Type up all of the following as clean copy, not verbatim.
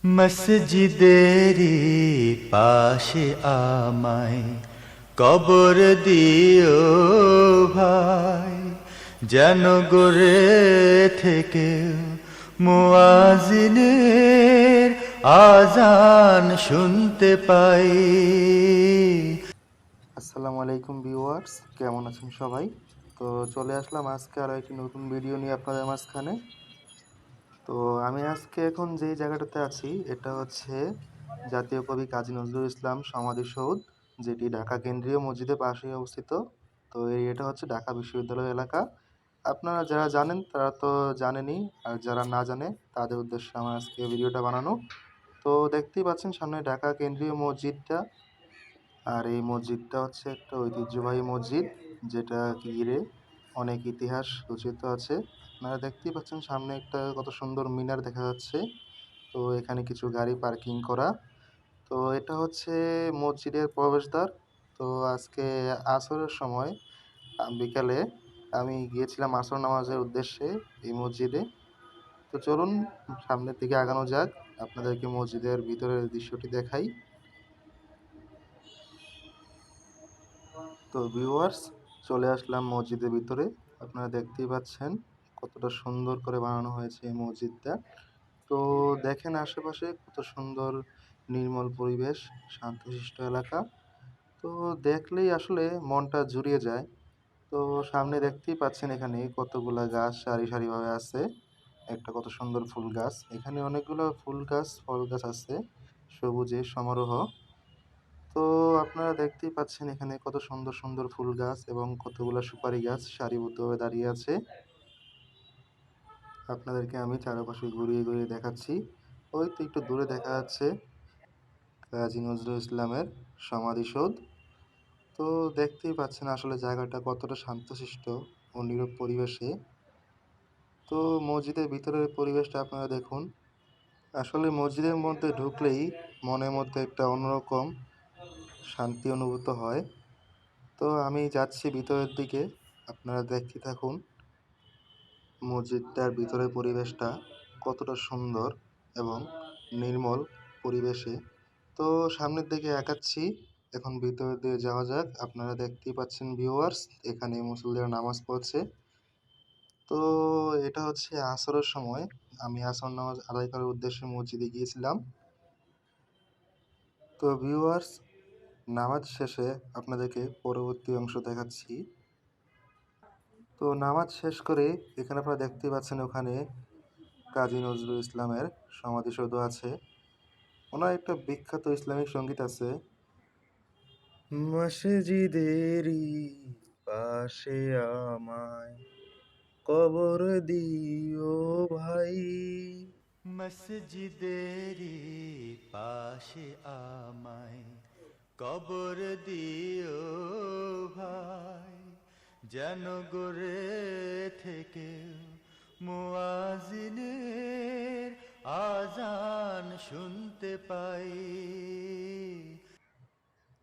মসজিদেরি পাশে আমায় কবর দিও ভাই, যেন গড়ে থেকে মুয়াজ্জিনের আজান শুনতে পাই। আসসালামু আলাইকুম ভিউয়ার্স, কেমন আছেন সবাই? তো চলে আসলাম আজকে আরও একটি নতুন ভিডিও নিয়ে আপনাদের মাঝখানে। তো আমি আজকে এখন যে জায়গাটাতে আছি এটা হচ্ছে জাতীয় কবি কাজী নজরুল ইসলাম সমাধিসৌধ, যেটি ঢাকা কেন্দ্রীয় মসজিদের পাশেই অবস্থিত। তো এটা হচ্ছে ঢাকা বিশ্ববিদ্যালয় এলাকা। আপনারা যারা জানেন তারা তো জানেনই, আর যারা না জানে তাদের উদ্দেশ্যে আমার আজকে ভিডিওটা বানানো। তো দেখতেই পাচ্ছেন সামনে ঢাকা কেন্দ্রীয় মসজিদটা, আর এই মসজিদটা হচ্ছে একটা ঐতিহ্যবাহী মসজিদ, যেটা ঘিরে অনেক ইতিহাস রচিত আছে। আপনারা দেখতেই পাচ্ছেন সামনে একটা কত সুন্দর মিনার দেখা যাচ্ছে। তো এখানে কিছু গাড়ি পার্কিং করা। তো এটা হচ্ছে মসজিদের প্রবেশদ্বার। তো আজকে আসরের সময় বিকালে আমি গিয়েছিলাম আসর নামাজের উদ্দেশ্যে এই মসজিদে। তো চলুন সামনের দিকে আগানো যাক, আপনাদেরকে মসজিদের ভিতরের দৃশ্যটি দেখাই। তো ভিউয়ার্স, চলে আসলাম মসজিদের ভিতরে। আপনারা দেখতেই পাচ্ছেন কতটা সুন্দর করে বানানো হয়েছে এই মসজিদটা। তো দেখেন আশেপাশে কত সুন্দর নির্মল পরিবেশ, শান্তশিষ্ট এলাকা। তো দেখলেই আসলে মনটা জুড়িয়ে যায়। তো সামনে দেখতেই পাচ্ছেন এখানে কতগুলা গাছ সারি সারিভাবে আছে। একটা কত সুন্দর ফুল গাছ, এখানে অনেকগুলো ফুল গাছ ফল গাছ আছে, সবুজের সমারোহ। তো আপনারা দেখতেই পাচ্ছেন এখানে কত সুন্দর সুন্দর ফুল গাছ এবং কতগুলো সুপারি গাছ সারিবদ্ধভাবে দাঁড়িয়ে আছে। আপনাদেরকে আমি চারপাশে ঘুরিয়ে ঘুরিয়ে দেখাচ্ছি। ওই তো একটু দূরে দেখা যাচ্ছে কাজী নজরুল ইসলামের সমাধিসৌধ। তো দেখতেই পাচ্ছেন আসলে জায়গাটা কতটা শান্তশিষ্ট ও নীরব পরিবেশে। তো মসজিদের ভিতরের পরিবেশটা আপনারা দেখুন। আসলে মসজিদের মধ্যে ঢুকলেই মনের মধ্যে একটা অন্যরকম শান্তি অনুভূত হয়। তো আমি যাচ্ছি ভিতরের দিকে, আপনারা দেখতে থাকুন মসজিদটার ভিতরের পরিবেশটা কতটা সুন্দর এবং নির্মল পরিবেশে। তো সামনের দিকে একাচ্ছি, এখন ভিতরের দিকে যাওয়া যাক। আপনারা দেখতেই পাচ্ছেন ভিউয়ার্স, এখানে মুসল্লিরা নামাজ পড়ছে। তো এটা হচ্ছে আসরের সময়, আমি আসর নামাজ আদায় করার উদ্দেশ্যে মসজিদে গিয়েছিলাম। তো ভিউয়ার্স, নামাজ শেষে আপনাদেরকে পরবর্তী অংশ দেখাচ্ছি। তো নামাজ শেষ করে এখানে আপনারা দেখতেই পাচ্ছেন ওখানে কাজী নজরুল ইসলামের সমাধিসৌধ আছে। ওনার একটা বিখ্যাত ইসলামিক সঙ্গীত আছে, মসজিদেরই পাশে আমায় কবর দিও ভাই। মসজিদেরি পাশে আমায় কবর দিও ভাই, যেন গড়ে থেকে মুয়াজ্জিনের আজান শুনতে পাই।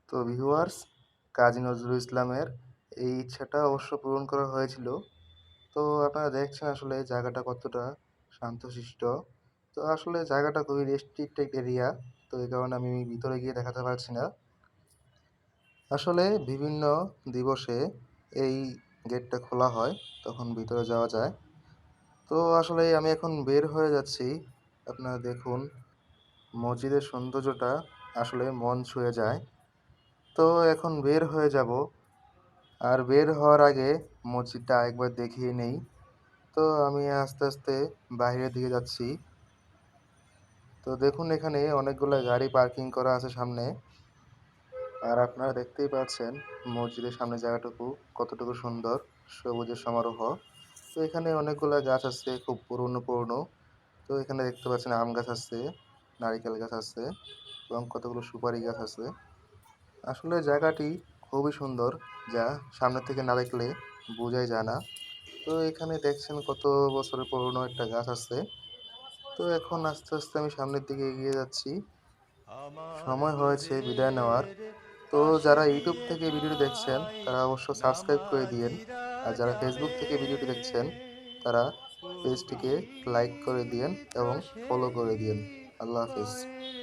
তো ভিউয়ার্স, কাজী নজরুল ইসলামের এই ইচ্ছাটা অবশ্য পূরণ করা হয়েছিল। তো আপনারা দেখছেন আসলে জায়গাটা কতটা শান্তশিষ্ট। তো আসলে জায়গাটা খুবই রেস্ট্রিক্টেড এরিয়া, তো এই কারণে আমি ভিতরে গিয়ে দেখাতে পারছি না। আসলে বিভিন্ন দিবসে এই গেটটা খোলা হয়, তখন ভিতরে যাওয়া যায়। তো আসলে আমি এখন বের হয়ে যাচ্ছি। আপনারা দেখুন মসজিদের সৌন্দর্যটা আসলে মন ছুঁয়ে যায়। তো এখন বের হয়ে যাব, আর বের হওয়ার আগে মসজিদটা আরেকবার দেখিয়ে নেই। তো আমি আস্তে আস্তে বাইরের দিকে যাচ্ছি। তো দেখুন এখানে অনেকগুলো গাড়ি পার্কিং করা আছে সামনে, আর আপনারা দেখতেই পাচ্ছেন মসজিদের সামনে জায়গাটুকু কতটুকু সুন্দর, সবুজের সমারোহ। তো এখানে অনেকগুলা গাছ আছে, খুব পুরনো পুরনো। তো এখানে দেখতে পাচ্ছেন আম গাছ আছে, নারিকেল গাছ আছে এবং কতগুলো সুপারি গাছ আছে। আসলে জায়গাটি খুবই সুন্দর, যা সামনে থেকে না দেখলে বোঝাই যায় না। তো এখানে দেখছেন কত বছরের পুরনো একটা গাছ আছে। তো এখন আস্তে আস্তে আমি সামনের দিকে এগিয়ে যাচ্ছি। আমার সময় হয়েছে বিদায় নেওয়ার। পীরের তো পাশে যারা ইউটিউব থেকে দিও ভিডিওটি দেখছেন ভাই, তারা অবশ্য সাবস্ক্রাইব করে দিয়েন, নামাজিরা আর যারা ফেসবুক যাবে থেকে ভিডিওটি দেখছেন তারা পেজটিকে লাইক করে দিয়েন এবং পাশে ফলো করে দিয়েন। আল্লাহ হাফেজ। পায়ের